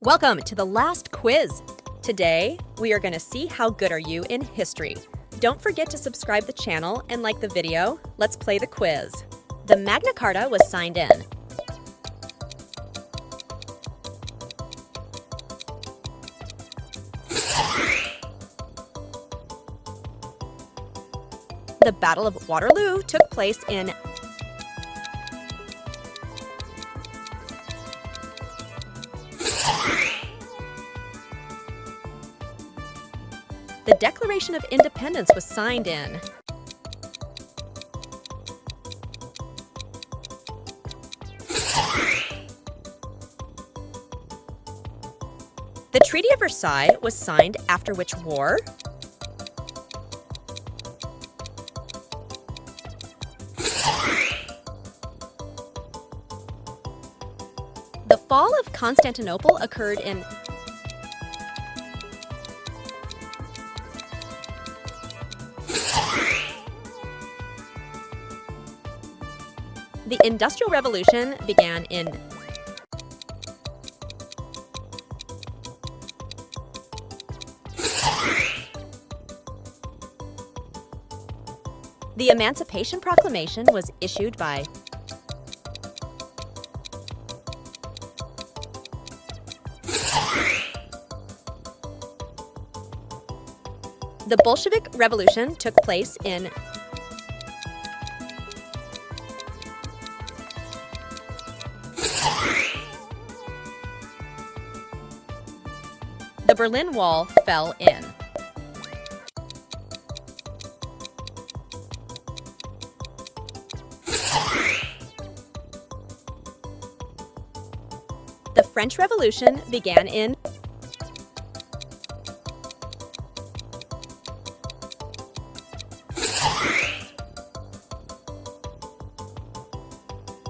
Welcome to the last quiz. Today, we are going to see how good are you in history. Don't forget to subscribe the channel and like the video. Let's play the quiz. The Magna Carta was signed in. The Battle of Waterloo took place in The Declaration of Independence was signed in. The Treaty of Versailles was signed after which war? The fall of Constantinople occurred in The Industrial Revolution began in The Emancipation Proclamation was issued by The Bolshevik Revolution took place in The Berlin Wall fell in The French Revolution began in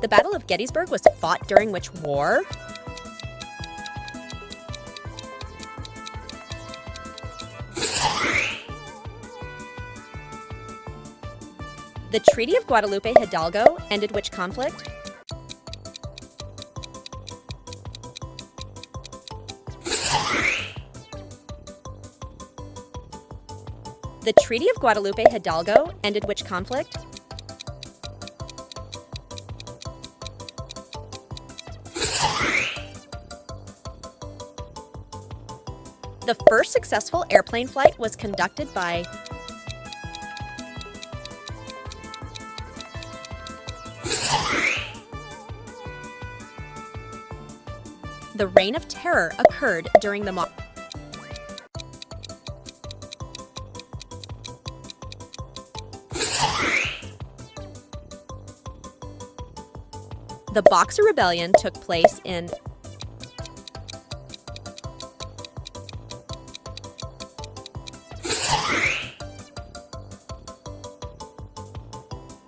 The Battle of Gettysburg was fought during which war? The Treaty of Guadalupe Hidalgo ended which conflict? The Treaty of Guadalupe Hidalgo ended which conflict? The first successful airplane flight was conducted by The Reign of Terror occurred during the The Boxer Rebellion took place in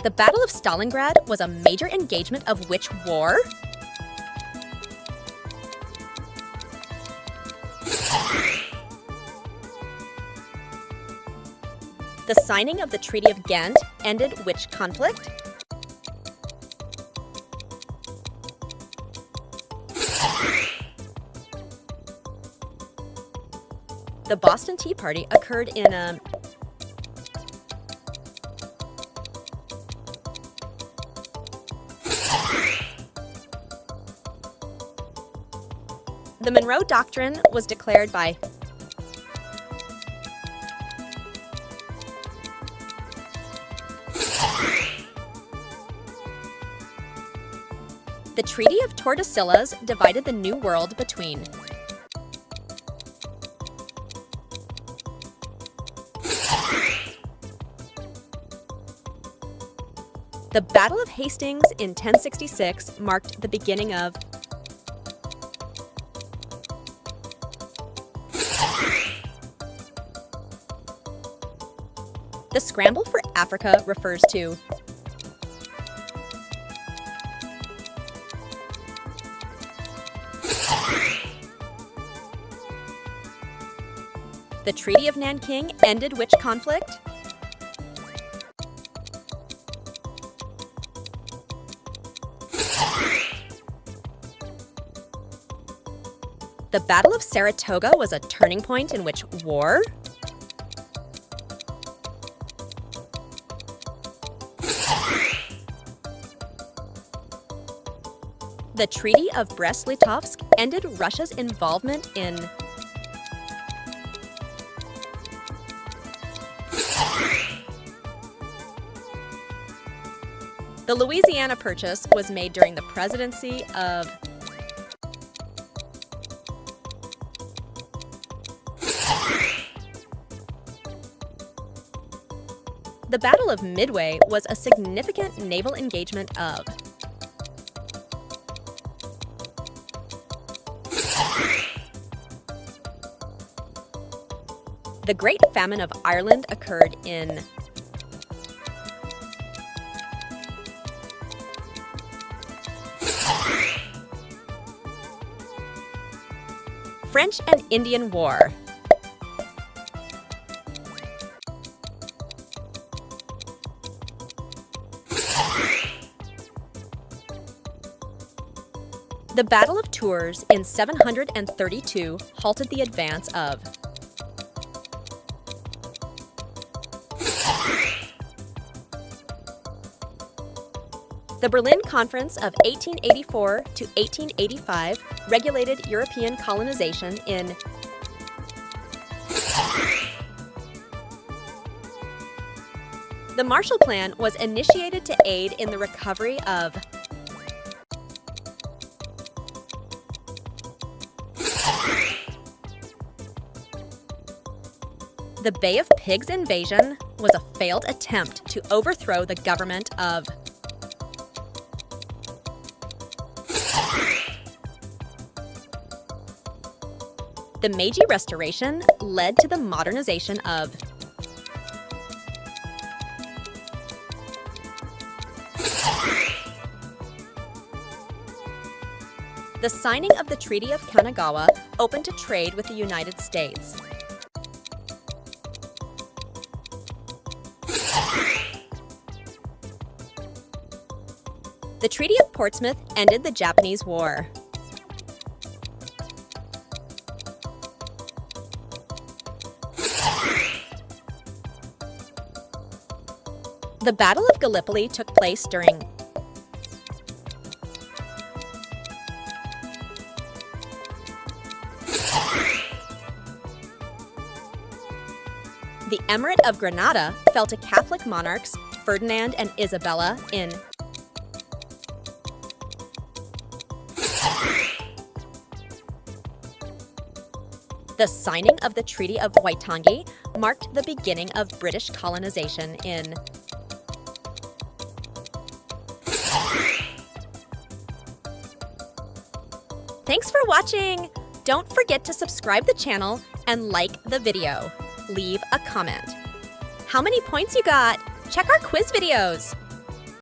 The Battle of Stalingrad was a major engagement of which war? The signing of the Treaty of Ghent ended which conflict? The Boston Tea Party occurred in The Monroe Doctrine was declared by The Treaty of Tordesillas divided the New World between The Battle of Hastings in 1066 marked the beginning of The Scramble for Africa refers to The Treaty of Nanking ended which conflict? The Battle of Saratoga was a turning point in which war? The Treaty of Brest-Litovsk ended Russia's involvement in the Louisiana Purchase was made during the presidency of the Battle of Midway was a significant naval engagement of the Great Famine of Ireland occurred in French and Indian War. The Battle of Tours in 732 halted the advance of the Berlin Conference of 1884 to 1885 regulated European colonization in the Marshall Plan was initiated to aid in the recovery of the Bay of Pigs invasion was a failed attempt to overthrow the government of the Meiji Restoration led to the modernization of the signing of the Treaty of Kanagawa opened to trade with the United States. The Treaty of Portsmouth ended the Japanese War. The Battle of Gallipoli took place during the Emirate of Granada fell to Catholic monarchs Ferdinand and Isabella in the signing of the Treaty of Waitangi marked the beginning of British colonization in Thanks for watching! Don't forget to subscribe the channel and like the video. Leave a comment. How many points you got? Check our quiz videos!